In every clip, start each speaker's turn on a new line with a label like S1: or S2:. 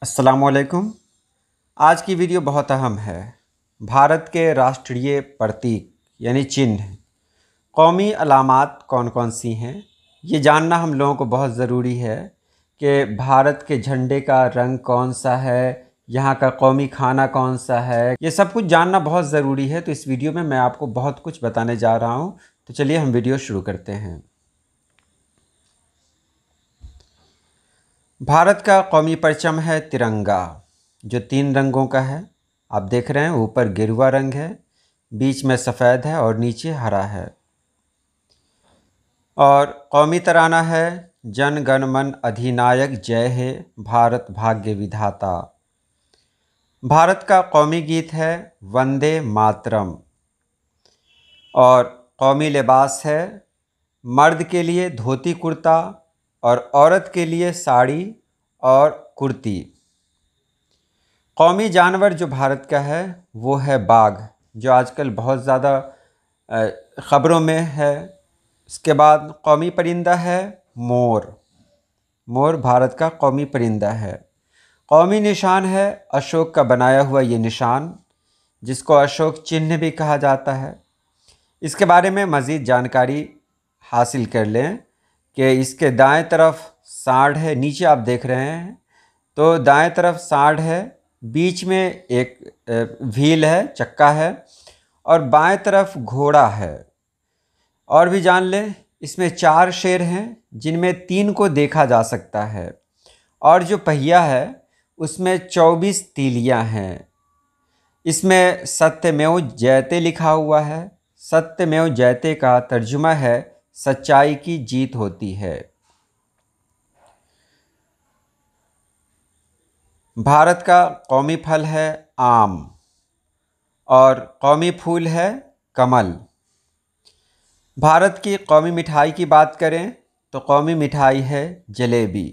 S1: अस्सलामुअलैकुम। आज की वीडियो बहुत अहम है। भारत के राष्ट्रीय प्रतीक यानी चिन्ह, कौमी अलामात कौन कौन सी हैं, ये जानना हम लोगों को बहुत ज़रूरी है कि भारत के झंडे का रंग कौन सा है, यहाँ का कौमी खाना कौन सा है, ये सब कुछ जानना बहुत ज़रूरी है। तो इस वीडियो में मैं आपको बहुत कुछ बताने जा रहा हूँ। तो चलिए हम वीडियो शुरू करते हैं। भारत का कौमी परचम है तिरंगा, जो 3 रंगों का है। आप देख रहे हैं, ऊपर गेरुआ रंग है, बीच में सफ़ेद है और नीचे हरा है। और कौमी तराना है जन गण मन अधिनायक जय हे भारत भाग्य विधाता। भारत का कौमी गीत है वंदे मातरम। और कौमी लिबास है मर्द के लिए धोती कुर्ता और औरत के लिए साड़ी और कुर्ती। कौमी जानवर जो भारत का है वो है बाघ, जो आजकल बहुत ज़्यादा ख़बरों में है। इसके बाद कौमी परिंदा है मोर। मोर भारत का कौमी परिंदा है। कौमी निशान है अशोक का बनाया हुआ ये निशान, जिसको अशोक चिन्ह भी कहा जाता है। इसके बारे में मज़ीद जानकारी हासिल कर लें कि इसके दाएं तरफ सांड है, नीचे आप देख रहे हैं तो दाएं तरफ सांड है, बीच में एक व्हील है, चक्का है, और बाएं तरफ घोड़ा है। और भी जान लें, इसमें 4 शेर हैं जिनमें 3 को देखा जा सकता है, और जो पहिया है उसमें 24 तीलियां हैं। इसमें सत्यमेव जयते लिखा हुआ है। सत्यमेव जयते का तर्जुमा है सच्चाई की जीत होती है। भारत का कौमी फल है आम और कौमी फूल है कमल। भारत की कौमी मिठाई की बात करें तो कौमी मिठाई है जलेबी,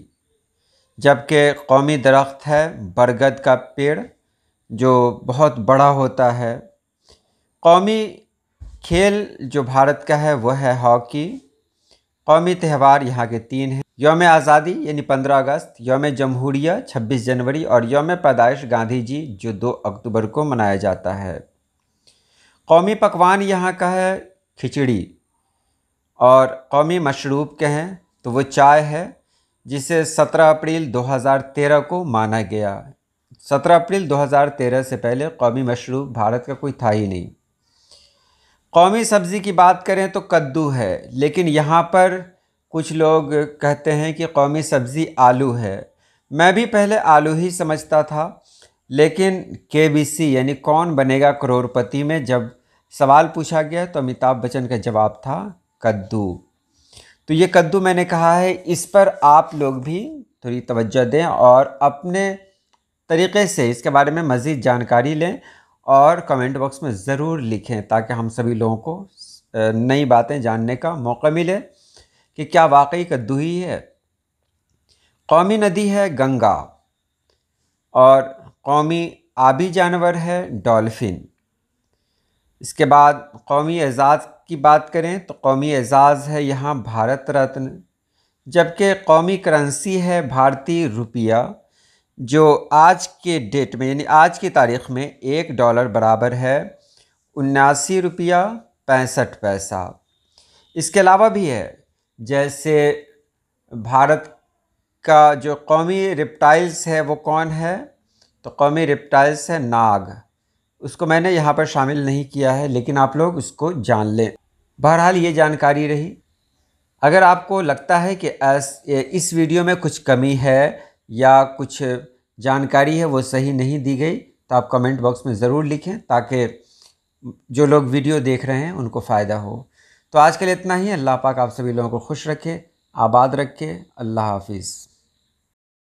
S1: जबकि कौमी दरख्त है बरगद का पेड़, जो बहुत बड़ा होता है। कौमी खेल जो भारत का है वह है हॉकी। कौमी त्यौहार यहाँ के 3 हैं: यौम आज़ादी यानी 15 अगस्त, यौम जमहूरिया 26 जनवरी और यौम पैदाइश गांधी जी जो 2 अक्टूबर को मनाया जाता है। कौमी पकवान यहाँ का है खिचड़ी, और कौमी मशरूब कहें तो वो चाय है, जिसे 17 अप्रैल 2013 को माना गया। 17 अप्रैल 2013 से पहले कौमी मशरूब भारत का कोई था ही नहीं। कौमी सब्ज़ी की बात करें तो कद्दू है, लेकिन यहाँ पर कुछ लोग कहते हैं कि कौमी सब्ज़ी आलू है। मैं भी पहले आलू ही समझता था, लेकिन केबीसी यानी कौन बनेगा करोड़पति में जब सवाल पूछा गया तो अमिताभ बच्चन का जवाब था कद्दू। तो ये कद्दू मैंने कहा है, इस पर आप लोग भी थोड़ी तवज्जो दें और अपने तरीक़े से इसके बारे में मज़ीद जानकारी लें और कमेंट बॉक्स में ज़रूर लिखें, ताकि हम सभी लोगों को नई बातें जानने का मौका मिले कि क्या वाकई कद्दू ही है। कौमी नदी है गंगा और कौमी आबी जानवर है डॉल्फिन। इसके बाद कौमी एजाज़ की बात करें तो कौमी एजाज़ है यहाँ भारत रत्न, जबकि कौमी करेंसी है भारतीय रुपया, जो आज के डेट में यानी आज की तारीख़ में $1 बराबर है 79 रुपया 65 पैसा। इसके अलावा भी है, जैसे भारत का जो कौमी रिप्टाइल्स है वो कौन है, तो कौमी रिप्टाइल्स है नाग। उसको मैंने यहाँ पर शामिल नहीं किया है, लेकिन आप लोग उसको जान लें। बहरहाल ये जानकारी रही। अगर आपको लगता है कि इस वीडियो में कुछ कमी है या कुछ जानकारी है वो सही नहीं दी गई, तो आप कमेंट बॉक्स में ज़रूर लिखें, ताकि जो लोग वीडियो देख रहे हैं उनको फ़ायदा हो। तो आज के लिए इतना ही। अल्लाह पाक आप सभी लोगों को खुश रखे, आबाद रखे। अल्लाह हाफिज़।